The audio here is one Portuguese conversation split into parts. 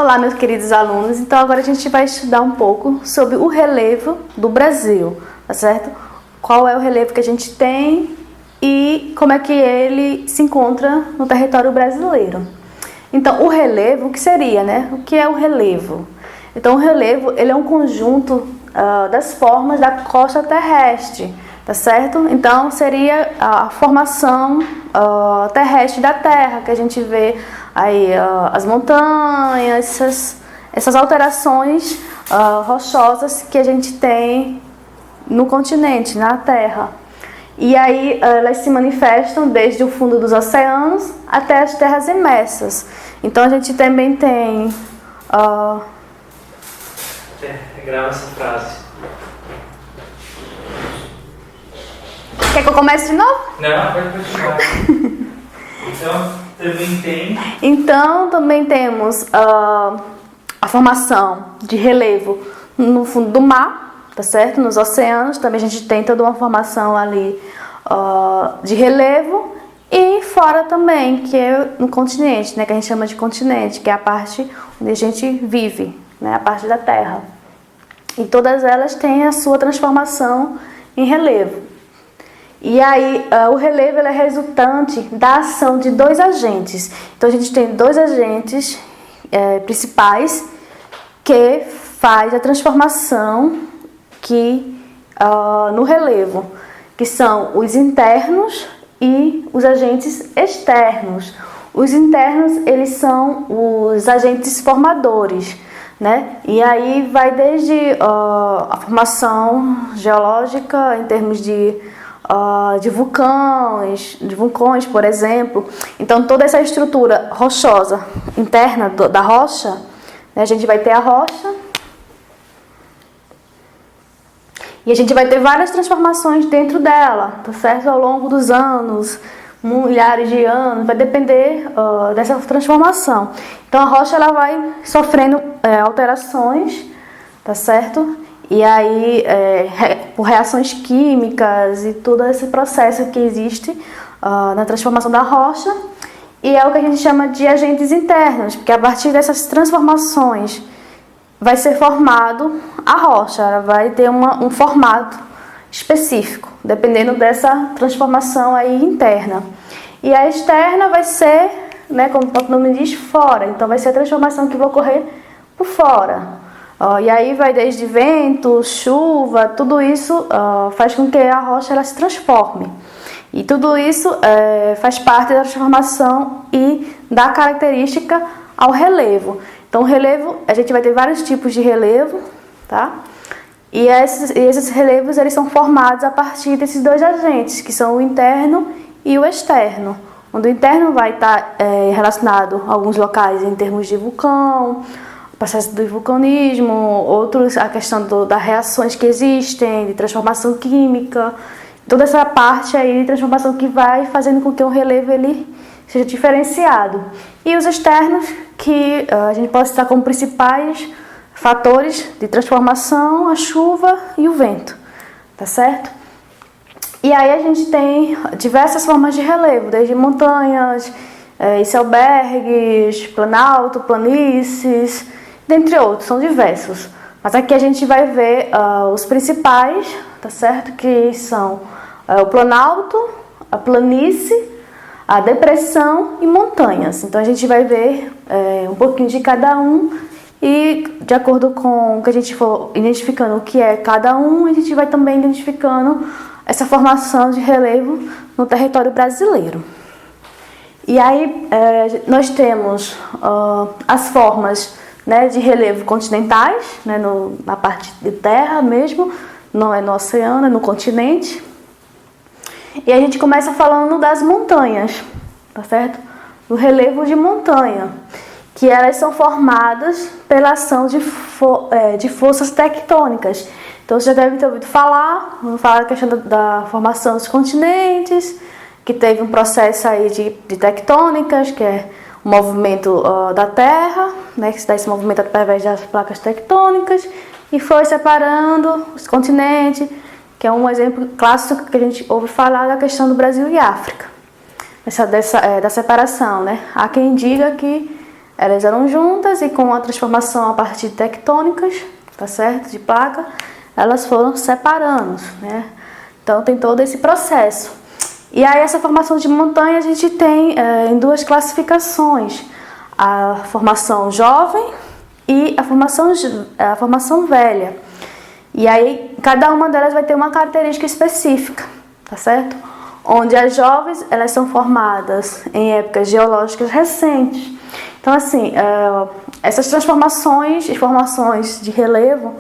Olá, meus queridos alunos. Então agora a gente vai estudar um pouco sobre o relevo do Brasil, tá certo? Qual é o relevo que a gente tem e como é que ele se encontra no território brasileiro. Então, o relevo, o que seria, né? O que é o relevo? Então, o relevo, ele é um conjunto das formas da costa terrestre, tá certo? Então, seria a formação terrestre da Terra, que a gente vê aí as montanhas, essas alterações rochosas que a gente tem no continente, na Terra. E aí elas se manifestam desde o fundo dos oceanos até as terras imersas. Então a gente também tem... Grava essa frase. Quer que eu comece de novo? Não, pode continuar. Então também temos a formação de relevo no fundo do mar, tá certo? Nos oceanos também a gente tem toda uma formação ali de relevo, e fora também, que é no continente, né, que a gente chama de continente, que é a parte onde a gente vive, né, a parte da Terra. E todas elas têm a sua transformação em relevo. E aí o relevo é resultante da ação de dois agentes. Então a gente tem dois agentes principais que faz a transformação no relevo, que são os internos e os agentes externos. Os internos, eles são os agentes formadores, né? E aí vai desde a formação geológica em termos de vulcões, por exemplo. Então toda essa estrutura rochosa interna da rocha, né? A gente vai ter a rocha e a gente vai ter várias transformações dentro dela, tá certo? Ao longo dos anos, milhares de anos, vai depender dessa transformação. Então a rocha ela vai sofrendo alterações, tá certo? E aí por reações químicas e todo esse processo que existe na transformação da rocha, e é o que a gente chama de agentes internos, porque a partir dessas transformações vai ser formado a rocha, ela vai ter um formato específico, dependendo dessa transformação aí interna. E a externa vai ser, né, como o próprio nome diz, fora. Então vai ser a transformação que vai ocorrer por fora. E aí vai desde vento, chuva, tudo isso faz com que a rocha ela se transforme. E tudo isso faz parte da transformação e da característica ao relevo. Então, o relevo, a gente vai ter vários tipos de relevo, tá? E esses relevos, eles são formados a partir desses dois agentes, que são o interno e o externo. Onde o interno vai estar relacionado a alguns locais em termos de vulcão, processo do vulcanismo, outros a questão das reações que existem, de transformação química, toda essa parte aí de transformação que vai fazendo com que o relevo ele seja diferenciado. E os externos, que a gente pode citar como principais fatores de transformação, a chuva e o vento, tá certo? E aí a gente tem diversas formas de relevo, desde montanhas, icebergs, planalto, planícies, dentre outros, são diversos. Mas aqui a gente vai ver os principais, tá certo? Que são o planalto, a planície, a depressão e montanhas. Então a gente vai ver um pouquinho de cada um, e de acordo com o que a gente for identificando o que é cada um, a gente vai também identificando essa formação de relevo no território brasileiro. E aí nós temos as formas, né, de relevo continentais, né, na parte de terra mesmo, não é no oceano, é no continente. E a gente começa falando das montanhas, tá certo? Do relevo de montanha, que elas são formadas pela ação de forças tectônicas. Então você já deve ter ouvido falar, vamos falar da questão da formação dos continentes, que teve um processo aí de tectônicas, que é o movimento da Terra, né, que se dá esse movimento através das placas tectônicas, e foi separando os continentes, que é um exemplo clássico que a gente ouve falar da questão do Brasil e África, da separação, né? Há quem diga que elas eram juntas e com a transformação a partir de tectônicas, tá certo? De placa, elas foram separando, né? Então tem todo esse processo. E aí essa formação de montanha a gente tem em duas classificações: a formação jovem e a formação velha. E aí cada uma delas vai ter uma característica específica, tá certo? Onde as jovens, elas são formadas em épocas geológicas recentes. Então assim, essas transformações e formações de relevo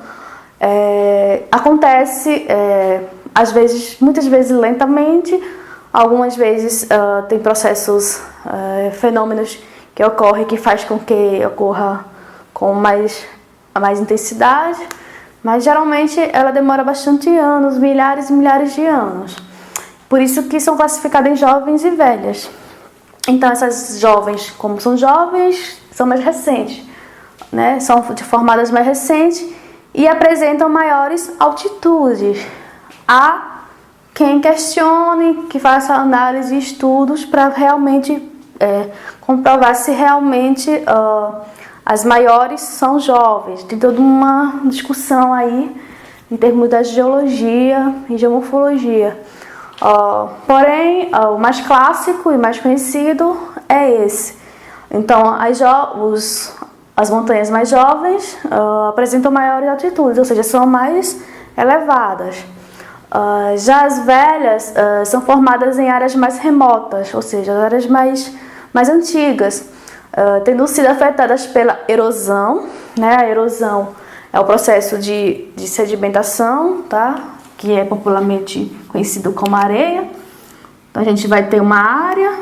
acontece às vezes, muitas vezes lentamente, algumas vezes tem processos, fenômenos que ocorrem que faz com que ocorra com mais intensidade, mas geralmente ela demora bastante anos, milhares e milhares de anos. Por isso que são classificadas em jovens e velhas. Então essas jovens, como são jovens, são mais recentes, né? São formadas mais recentes e apresentam maiores altitudes. Há quem questione, que faça análise e estudos para realmente comprovar se realmente as maiores são jovens. Tem toda uma discussão aí em termos da geologia e geomorfologia. Porém, o mais clássico e mais conhecido é esse. Então, as montanhas mais jovens apresentam maiores altitudes, ou seja, são mais elevadas. Já as velhas são formadas em áreas mais remotas, ou seja, áreas mais antigas, tendo sido afetadas pela erosão, né? A erosão é o processo de sedimentação, tá? Que é popularmente conhecido como areia. Então a gente vai ter uma área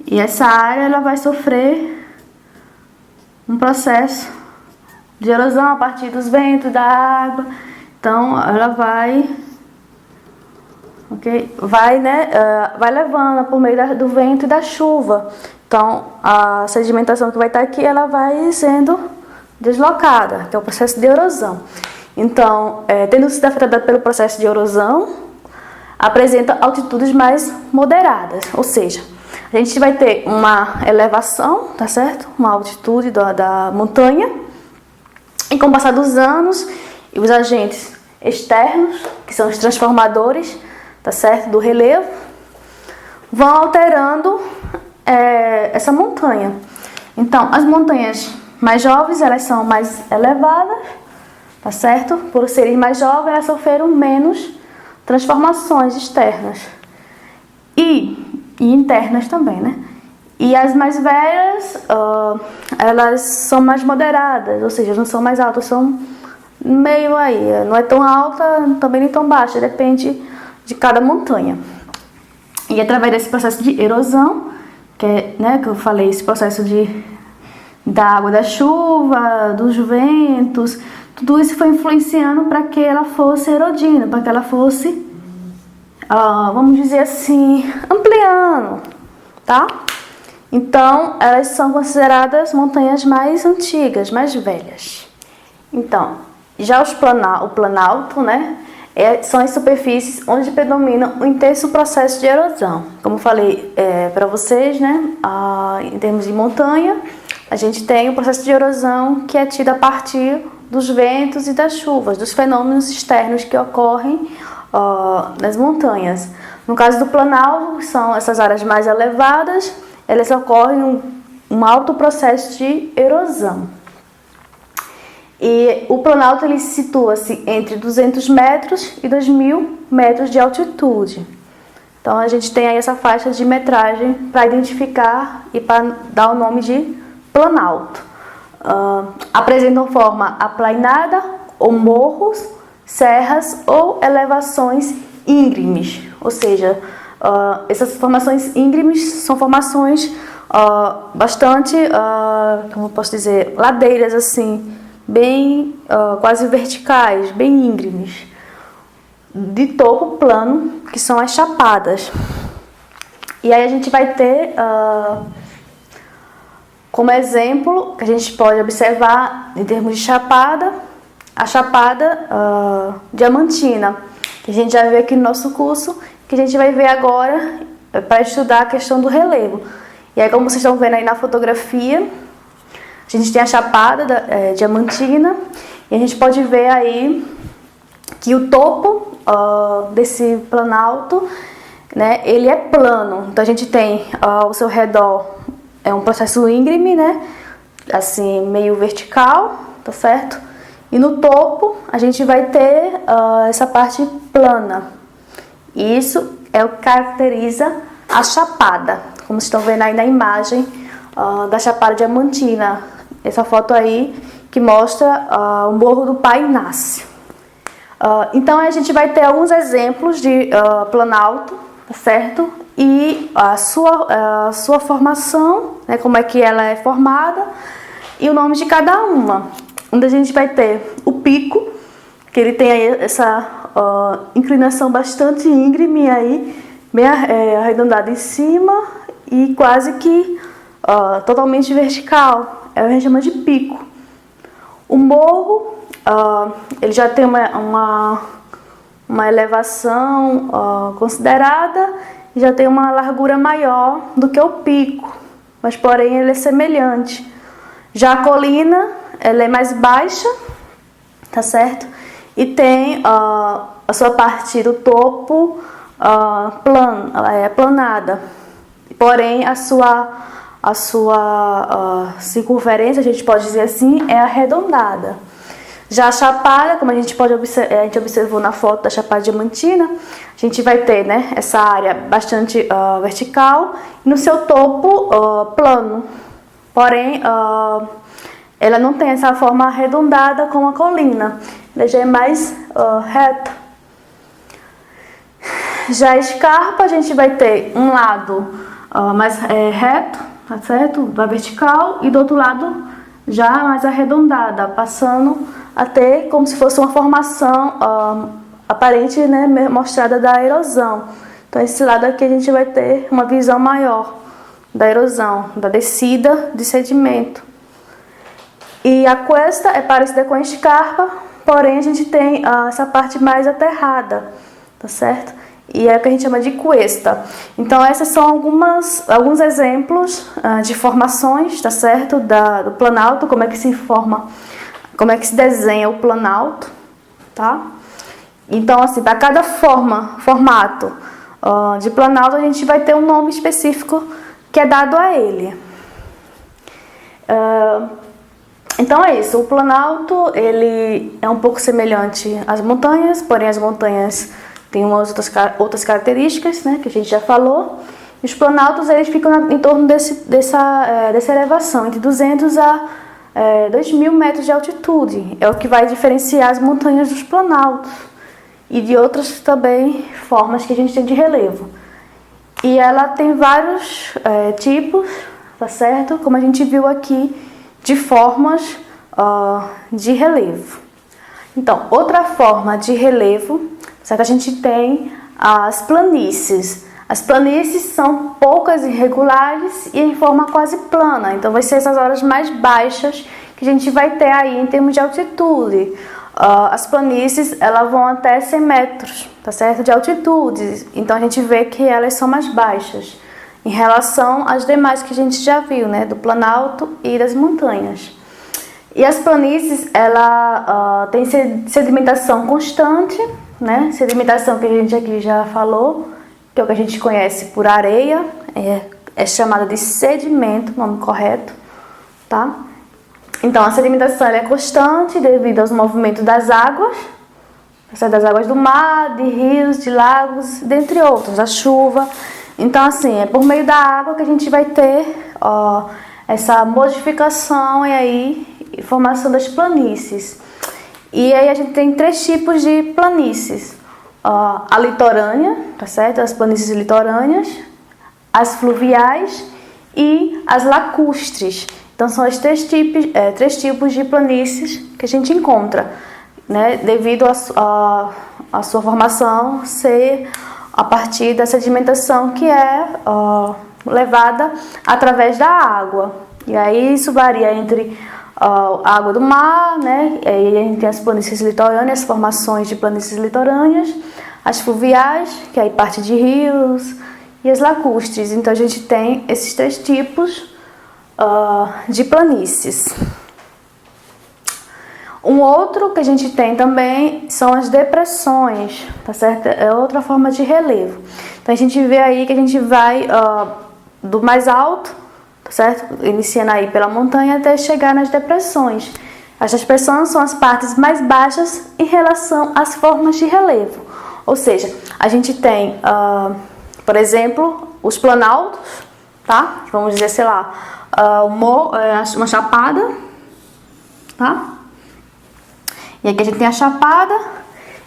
e essa área ela vai sofrer um processo de erosão a partir dos ventos, da água. Então ela vai levando por meio do vento e da chuva. Então a sedimentação que vai estar aqui, ela vai sendo deslocada, que é o processo de erosão. Então, tendo sido afetada pelo processo de erosão, apresenta altitudes mais moderadas, ou seja, a gente vai ter uma elevação, tá certo? Uma altitude da montanha, e com o passar dos anos, os agentes externos, que são os transformadores, tá certo? Do relevo, vão alterando essa montanha. Então, as montanhas mais jovens, elas são mais elevadas, tá certo? Por serem mais jovens, elas sofreram menos transformações externas e internas também, né? E as mais velhas, elas são mais moderadas, ou seja, não são mais altas, são meio aí, não é tão alta, também nem tão baixa, depende de cada montanha. E através desse processo de erosão, que eu falei, esse processo da água da chuva, dos ventos, tudo isso foi influenciando para que ela fosse erodindo, para que ela fosse, vamos dizer assim, ampliando, tá? Então, elas são consideradas montanhas mais antigas, mais velhas. Então, já o planalto, né, são as superfícies onde predomina o intenso processo de erosão. Como eu falei para vocês, né, em termos de montanha, a gente tem o processo de erosão que é tido a partir dos ventos e das chuvas, dos fenômenos externos que ocorrem nas montanhas. No caso do planalto, são essas áreas mais elevadas, elas ocorrem um alto processo de erosão. E o planalto ele situa-se entre 200 metros e 2.000 metros de altitude. Então a gente tem aí essa faixa de metragem para identificar e para dar o nome de planalto. Apresentam forma aplainada ou morros, serras ou elevações íngremes, ou seja, essas formações íngremes são formações bastante, como eu posso dizer, ladeiras assim, bem quase verticais, bem íngremes, de topo plano, que são as chapadas. E aí a gente vai ter como exemplo que a gente pode observar em termos de chapada, a chapada diamantina, que a gente já viu aqui no nosso curso, que a gente vai ver agora para estudar a questão do relevo. E aí, como vocês estão vendo aí na fotografia, a gente tem a Chapada Diamantina e a gente pode ver aí que o topo desse planalto, né, ele é plano. Então a gente tem ao seu redor um processo íngreme, né, assim meio vertical, tá certo? E no topo a gente vai ter essa parte plana. E isso é o que caracteriza a Chapada, como estão vendo aí na imagem da Chapada Diamantina. Essa foto aí que mostra o Morro do Pai Inácio. Então a gente vai ter alguns exemplos de planalto, tá certo? E a sua formação, né, como é que ela é formada e o nome de cada uma. Onde a gente vai ter o pico, que ele tem aí essa inclinação bastante íngreme aí, bem arredondada em cima e quase que totalmente vertical. A gente chama de pico. O morro, ele já tem uma elevação considerada e já tem uma largura maior do que o pico, mas porém ele é semelhante. Já a colina, ela é mais baixa, tá certo? E tem a sua parte do topo plana, ela é aplanada. Porém, a sua circunferência, a gente pode dizer assim, é arredondada. Já a Chapada, como a gente observou na foto da Chapada Diamantina, a gente vai ter, né, essa área bastante vertical e no seu topo plano. Porém, ela não tem essa forma arredondada como a colina, ela já é mais reta. Já a escarpa, a gente vai ter um lado mais reto, tá certo? Da vertical, e do outro lado já mais arredondada, passando a ter como se fosse uma formação aparente, né, mostrada da erosão. Então esse lado aqui a gente vai ter uma visão maior da erosão, da descida de sedimento. E a cuesta é parecida com a escarpa, porém a gente tem essa parte mais aterrada, tá certo? E é o que a gente chama de cuesta. Então esses são alguns exemplos de formações, tá certo? Do planalto, como é que se forma, como é que se desenha o planalto, tá? Então assim, para cada formato de planalto a gente vai ter um nome específico que é dado a ele. Então é isso, o planalto ele é um pouco semelhante às montanhas, porém as montanhas têm umas outras características, né, que a gente já falou. E os planaltos eles ficam em torno dessa elevação, entre 200 a 2.000 metros de altitude. É o que vai diferenciar as montanhas dos planaltos e de outras também formas que a gente tem de relevo. E ela tem vários tipos, tá certo? Como a gente viu aqui, de formas de relevo. Então, outra forma de relevo, certo? A gente tem as planícies. As planícies são poucas e irregulares e em forma quase plana. Então, vai ser essas horas mais baixas que a gente vai ter aí em termos de altitude. As planícies, elas vão até 100 metros, tá certo? De altitude. Então, a gente vê que elas são mais baixas em relação às demais que a gente já viu, né? Do planalto e das montanhas. E as planícies, ela tem sedimentação constante, né? Sedimentação que a gente aqui já falou, que é o que a gente conhece por areia, é chamada de sedimento, nome correto, tá? Então, a sedimentação ela é constante devido aos movimentos das águas, das águas do mar, de rios, de lagos, dentre outros, a chuva. Então, assim, é por meio da água que a gente vai ter essa modificação e aí formação das planícies. E aí a gente tem 3 tipos de planícies. A litorânea, tá certo? As planícies litorâneas, as fluviais e as lacustres. Então, são os 3 tipos de planícies que a gente encontra, né? Devido a sua formação ser a partir da sedimentação que é levada através da água. E aí isso varia entre a água do mar, né? E aí a gente tem as planícies litorâneas, as formações de planícies litorâneas, as fluviais, que aí parte de rios, e as lacustres. Então a gente tem esses 3 tipos de planícies. Um outro que a gente tem também são as depressões, tá certo? É outra forma de relevo. Então a gente vê aí que a gente vai do mais alto, tá certo? Iniciando aí pela montanha até chegar nas depressões. As depressões são as partes mais baixas em relação às formas de relevo. Ou seja, a gente tem, por exemplo, os planaltos, tá? Vamos dizer, sei lá, uma chapada, tá? E aqui a gente tem a chapada.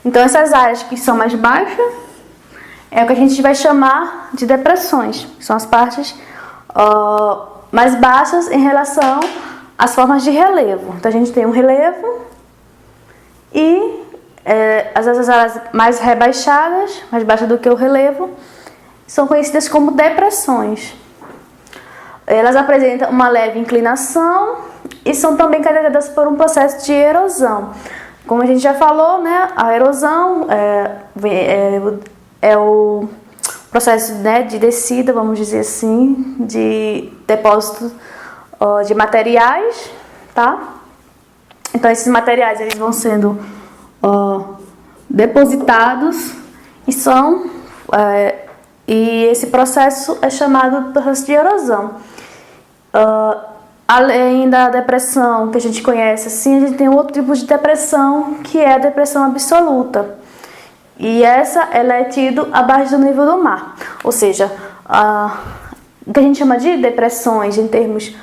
Então essas áreas que são mais baixas é o que a gente vai chamar de depressões. São as partes mais baixas em relação às formas de relevo. Então a gente tem um relevo e às vezes as áreas mais rebaixadas, mais baixas do que o relevo, são conhecidas como depressões. Elas apresentam uma leve inclinação e são também caracterizadas por um processo de erosão. Como a gente já falou, né, a erosão é o processo, né, de descida, vamos dizer assim, de depósito de materiais, tá? Então esses materiais eles vão sendo depositados e esse processo é chamado de processo de erosão. Além da depressão que a gente conhece assim, a gente tem outro tipo de depressão, que é a depressão absoluta. E ela é tida abaixo do nível do mar. Ou seja, o que a gente chama de depressões em termos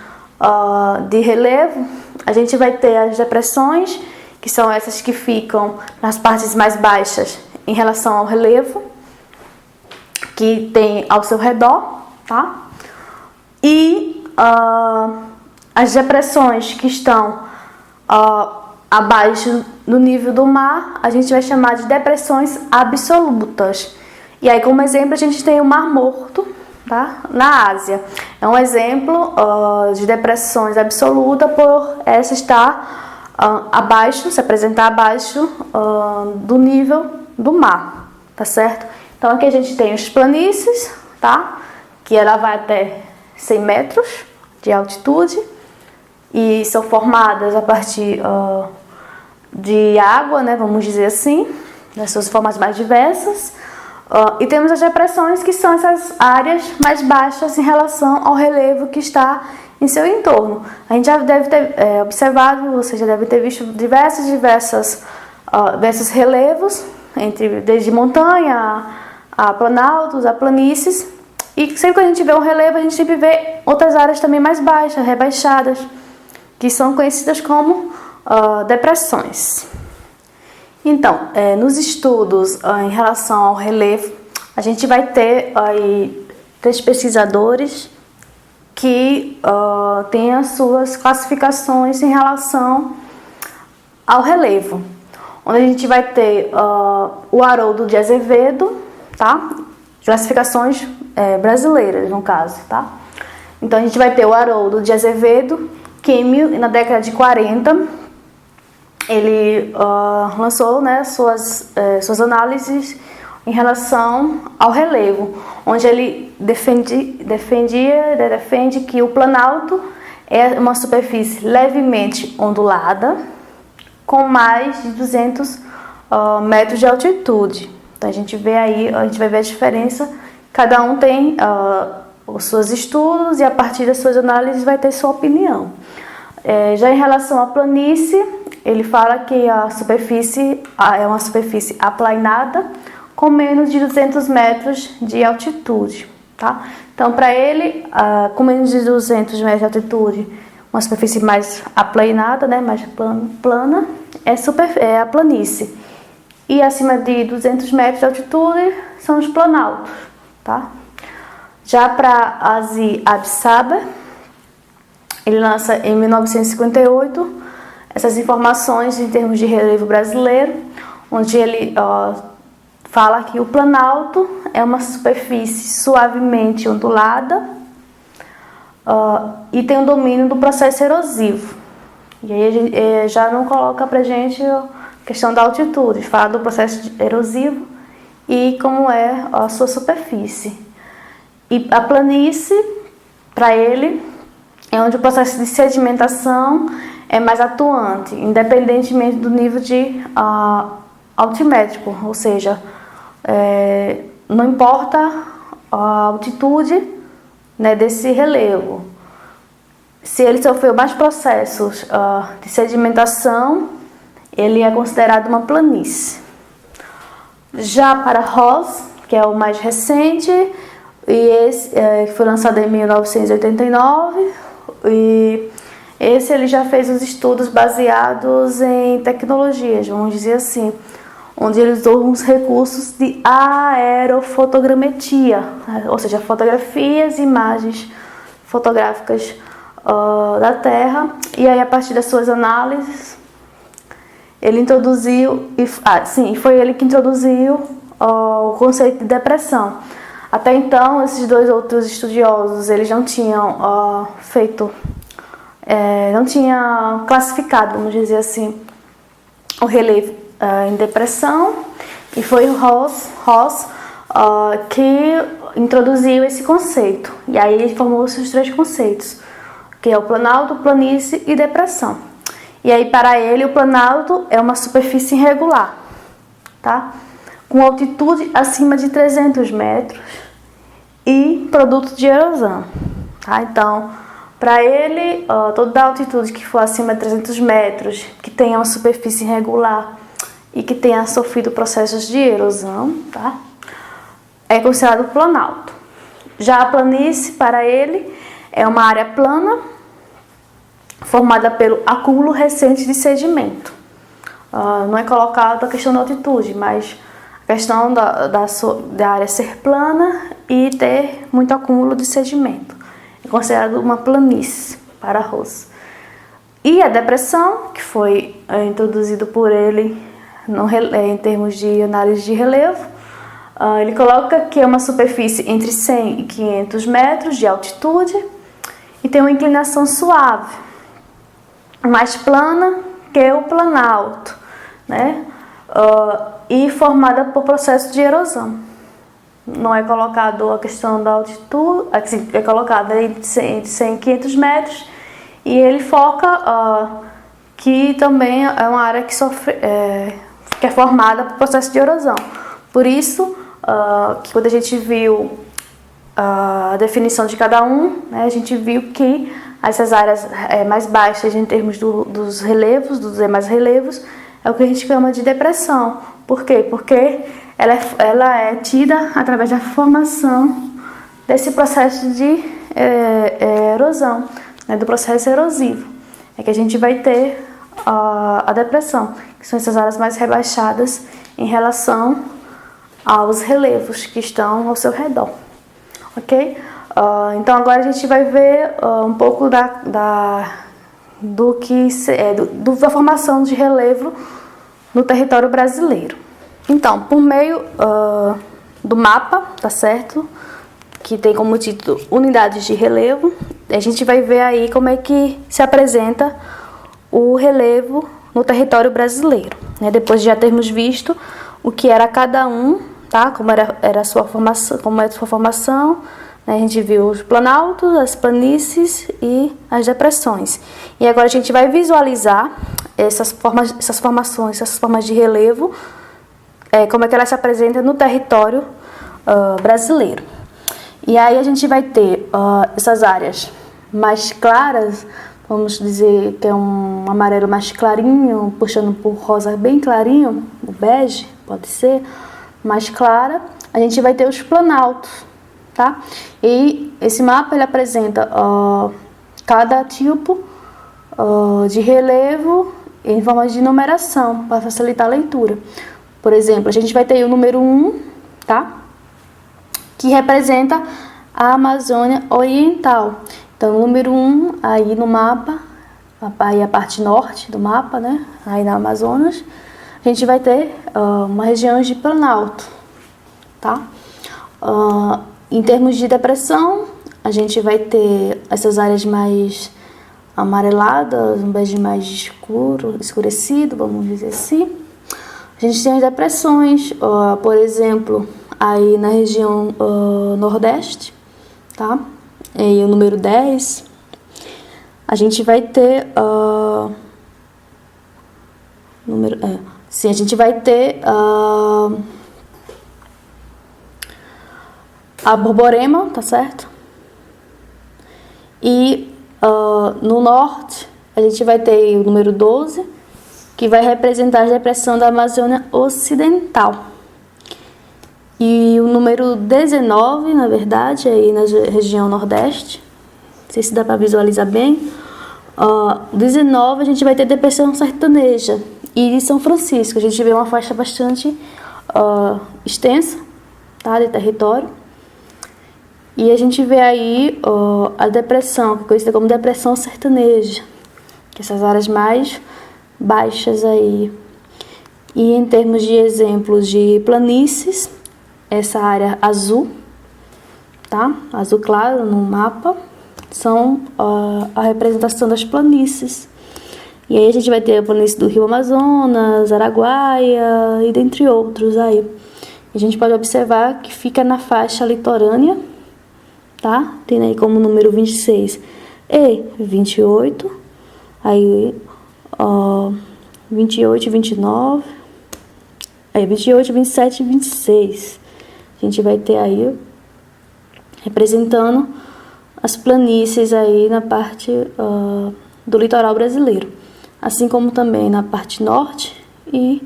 de relevo, a gente vai ter as depressões, que são essas que ficam nas partes mais baixas em relação ao relevo que tem ao seu redor, tá? E as depressões que estão abaixo do nível do mar, a gente vai chamar de depressões absolutas. E aí, como exemplo, a gente tem o Mar Morto, tá? Na Ásia. É um exemplo de depressões absolutas por essa estar abaixo, se apresentar abaixo do nível do mar, tá certo? Então aqui a gente tem os planícies, tá? Que ela vai até 100 metros de altitude e são formadas a partir de água, né? Vamos dizer assim, nas suas formas mais diversas. E temos as depressões, que são essas áreas mais baixas em relação ao relevo que está em seu entorno. A gente já deve ter observado, você já deve ter visto diversos relevos, desde montanha a planaltos, a planícies. E sempre que a gente vê um relevo, a gente sempre vê outras áreas também mais baixas, rebaixadas, que são conhecidas como depressões. Então, nos estudos em relação ao relevo, a gente vai ter aí 3 pesquisadores que têm as suas classificações em relação ao relevo. Onde a gente vai ter o Haroldo de Azevedo, tá? Classificações brasileiras, no caso, tá? Então a gente vai ter o Haroldo de Azevedo, que na década de 40, ele lançou, né, suas análises em relação ao relevo, onde ele defende que o planalto é uma superfície levemente ondulada, com mais de 200 metros de altitude. Então a gente vai ver a diferença. Cada um tem os seus estudos e a partir das suas análises vai ter sua opinião. Já em relação à planície, ele fala que a superfície é uma superfície aplainada com menos de 200 metros de altitude, tá? Então, para ele, com menos de 200 metros de altitude, uma superfície mais aplainada, né, mais plana, é a planície. E acima de 200 metros de altitude são os planaltos, tá? Já para Azi Absaber, ele lança em 1958 essas informações em termos de relevo brasileiro, onde ele fala que o planalto é uma superfície suavemente ondulada e tem o domínio do processo erosivo. E aí a gente já não coloca pra gente a questão da altitude, fala do processo erosivo e como é a sua superfície. E a planície, para ele, é onde o processo de sedimentação é mais atuante, independentemente do nível de altimétrico, ou seja, não importa a altitude, né, desse relevo. Se ele sofreu mais processos de sedimentação, ele é considerado uma planície. Já para Ross, que é o mais recente, e esse foi lançado em 1989, e esse ele já fez os estudos baseados em tecnologias, vamos dizer assim, onde ele usou uns recursos de aerofotogrametria, ou seja, fotografias e imagens fotográficas da Terra, e aí a partir das suas análises ele introduziu, foi ele que introduziu o conceito de depressão. Até então, esses dois outros estudiosos, eles não tinham não tinham classificado, vamos dizer assim, o relevo em depressão, e foi o Ross que introduziu esse conceito. E aí ele formou esses três conceitos, que é o planalto, planície e depressão. E aí para ele o planalto é uma superfície irregular, tá? Com altitude acima de 300 metros e produto de erosão, tá? Então, para ele, toda a altitude que for acima de 300 metros, que tenha uma superfície irregular e que tenha sofrido processos de erosão, tá? É considerado planalto. Já a planície, para ele, é uma área plana formada pelo acúmulo recente de sedimento. Não é colocado a questão da altitude, mas a questão da área ser plana e ter muito acúmulo de sedimento. É considerado uma planície para Ross. E a depressão, que foi introduzido por ele em termos de análise de relevo, ele coloca que é uma superfície entre 100 e 500 metros de altitude e tem uma inclinação suave, mais plana que o planalto, né? E formada por processo de erosão. Não é colocado a questão da altitude, assim, é colocada entre 100 e 500 metros, e ele foca que também é uma área que que é formada por processo de erosão. Por isso, que quando a gente viu a definição de cada um, né, a gente viu que essas áreas mais baixas em termos dos relevos, dos demais relevos, é o que a gente chama de depressão. Por quê? Porque ela é tida através da formação desse processo de erosão, né, do processo erosivo. É que a gente vai ter a depressão, que são essas áreas mais rebaixadas em relação aos relevos que estão ao seu redor. Ok? Então agora a gente vai ver um pouco da formação de relevo no território brasileiro. Então, por meio do mapa, tá certo? Que tem como título Unidades de Relevo, a gente vai ver aí como é que se apresenta o relevo no território brasileiro, né? Depois de já termos visto o que era cada um, tá? Como era a sua formação, como é a sua formação, né? A gente viu os planaltos, as planícies e as depressões. E agora a gente vai visualizar essas formações, essas formas de relevo, como é que elas se apresentam no território brasileiro. E aí a gente vai ter essas áreas mais claras, vamos dizer que é um amarelo mais clarinho, puxando por rosa bem clarinho, o bege, pode ser, mais clara. A gente vai ter os planaltos, tá? E esse mapa ele apresenta cada tipo de relevo em forma de numeração, para facilitar a leitura. Por exemplo, a gente vai ter o número 1, tá? Que representa a Amazônia Oriental. Então, o número 1, aí no mapa, aí a parte norte do mapa, né? Aí na Amazonas, a gente vai ter uma região de planalto, tá? Em termos de depressão, a gente vai ter essas áreas mais amareladas, um bege mais escuro, escurecido, vamos dizer assim. A gente tem as depressões, por exemplo, aí na região nordeste, tá? E o número 10, a gente vai ter a gente vai ter a Borborema, tá certo? E no norte, a gente vai ter o número 12, que vai representar a depressão da Amazônia Ocidental. E o número 19, na verdade, aí na região nordeste, não sei se dá para visualizar bem. 19, a gente vai ter depressão sertaneja. E de São Francisco, a gente vê uma faixa bastante extensa, tá, de território. E a gente vê aí a depressão, que é conhecida como depressão sertaneja, que essas áreas mais baixas aí. E em termos de exemplos de planícies, essa área azul, tá? Azul claro no mapa, são a representação das planícies. E aí a gente vai ter a planície do Rio Amazonas, Araguaia e dentre outros aí. A gente pode observar que fica na faixa litorânea, tá? Tem aí como número 26 e 28, aí 28 e 29, 28, 27 e 26. A gente vai ter aí representando as planícies aí na parte do litoral brasileiro, assim como também na parte norte e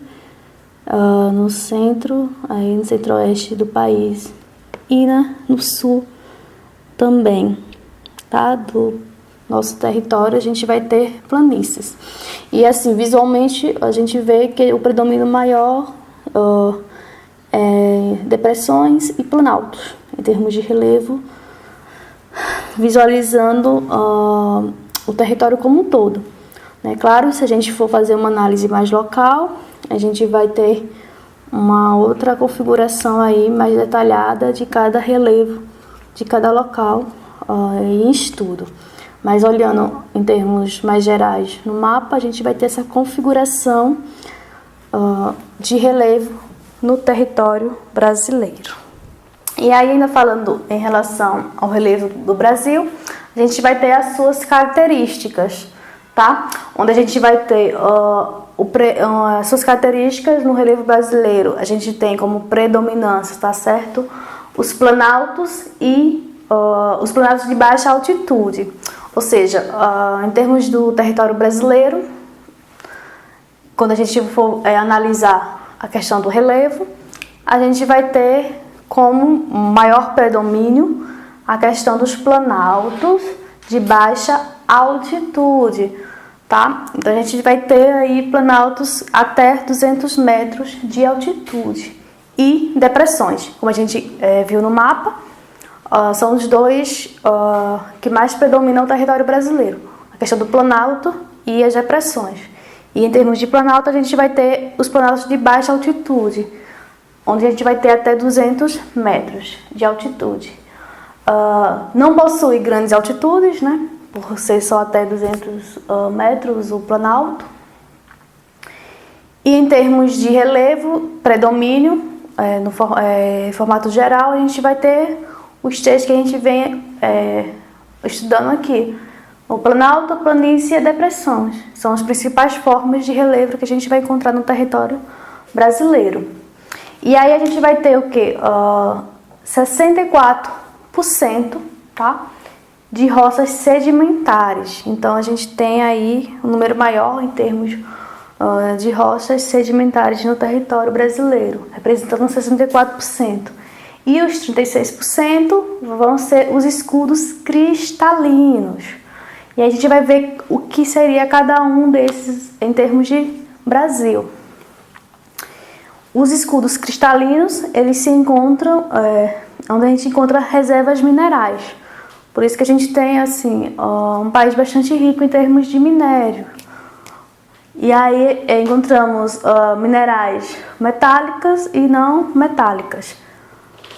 no centro, aí no centro-oeste do país e no sul também, tá? Do nosso território a gente vai ter planícies. E assim, visualmente a gente vê que o predomínio maior é depressões e planaltos, em termos de relevo, visualizando o território como um todo, né? Claro, se a gente for fazer uma análise mais local, a gente vai ter uma outra configuração aí mais detalhada de cada relevo, de cada local em estudo. Mas olhando em termos mais gerais no mapa, a gente vai ter essa configuração de relevo no território brasileiro. E aí, ainda falando em relação ao relevo do Brasil, a gente vai ter as suas características, tá? Onde a gente vai ter as suas características no relevo brasileiro. A gente tem como predominância, tá certo? Os planaltos e os planaltos de baixa altitude. Ou seja, em termos do território brasileiro, quando a gente for analisar a questão do relevo, a gente vai ter como maior predomínio a questão dos planaltos de baixa altitude, tá? Então a gente vai ter aí planaltos até 200 metros de altitude e depressões, como a gente viu no mapa, são os dois que mais predominam o território brasileiro, a questão do planalto e as depressões. E em termos de planalto, a gente vai ter os planaltos de baixa altitude, onde a gente vai ter até 200 metros de altitude. Não possui grandes altitudes, né? Por ser só até 200 metros o planalto. E em termos de relevo, predomínio, no formato geral, a gente vai ter os três que a gente vem estudando aqui. O planalto, a planície e a depressões. São as principais formas de relevo que a gente vai encontrar no território brasileiro. E aí a gente vai ter o quê? 64%, tá? De rochas sedimentares. Então a gente tem aí um número maior em termos de rochas sedimentares no território brasileiro, representando 64%. E os 36% vão ser os escudos cristalinos. E aí a gente vai ver o que seria cada um desses em termos de Brasil. Os escudos cristalinos, eles se encontram onde a gente encontra reservas minerais. Por isso que a gente tem assim, um país bastante rico em termos de minério. E aí encontramos minerais metálicas e não metálicas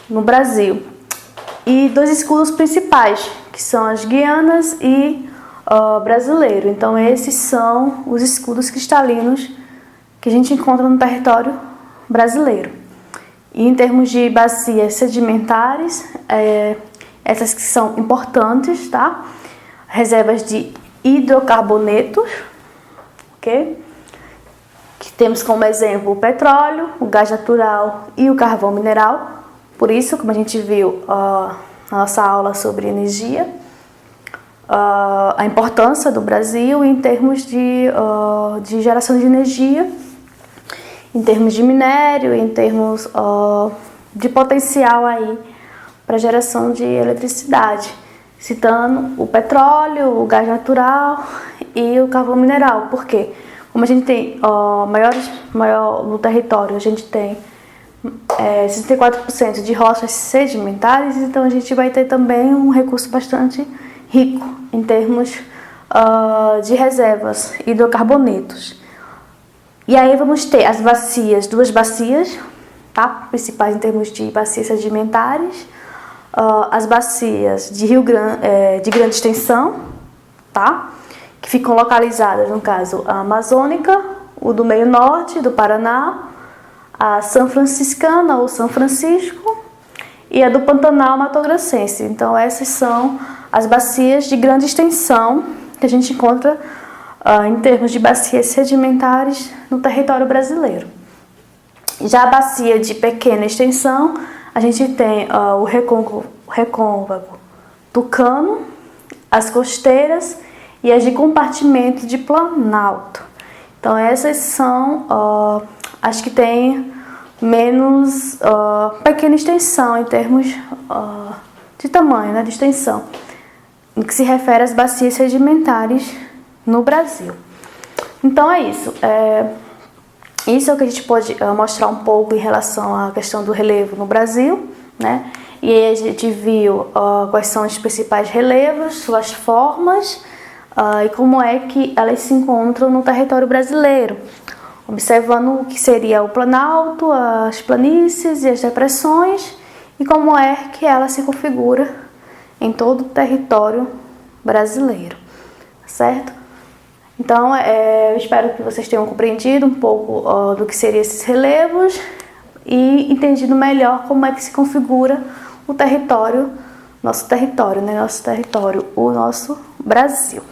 no Brasil. E dois escudos principais, que são as Guianas e brasileiro. Então esses são os escudos cristalinos que a gente encontra no território brasileiro. E em termos de bacias sedimentares, essas que são importantes, tá? Reservas de hidrocarbonetos, ok? Que temos como exemplo o petróleo, o gás natural e o carvão mineral. Por isso, como a gente viu na nossa aula sobre energia, a importância do Brasil em termos de geração de energia, em termos de minério, em termos de potencial aí para geração de eletricidade, citando o petróleo, o gás natural e o carvão mineral. Por quê? Como a gente tem maior no território, a gente tem 64% de rochas sedimentares, então a gente vai ter também um recurso bastante rico em termos de reservas, hidrocarbonetos. E aí vamos ter as bacias, duas bacias, tá? Principais em termos de bacias sedimentares, as bacias de de grande extensão, tá? Que ficam localizadas, no caso, a Amazônica, o do Meio Norte, do Paraná, a São Franciscana ou São Francisco e a do Pantanal Mato Grossense. Então essas são as bacias de grande extensão que a gente encontra em termos de bacias sedimentares no território brasileiro. Já a bacia de pequena extensão, a gente tem o recôncavo tucano, as costeiras e as de compartimento de planalto. Então essas são as que têm menos pequena extensão em termos de tamanho, né, de extensão, no que se refere às bacias sedimentares no Brasil. Então é isso. Isso é o que a gente pode mostrar um pouco em relação à questão do relevo no Brasil, né? E aí a gente viu quais são os principais relevos, suas formas e como é que elas se encontram no território brasileiro, observando o que seria o planalto, as planícies e as depressões e como é que ela se configura em todo o território brasileiro, certo? Então, eu espero que vocês tenham compreendido um pouco do que seriam esses relevos e entendido melhor como é que se configura o território, nosso território, né? Nosso território, o nosso Brasil.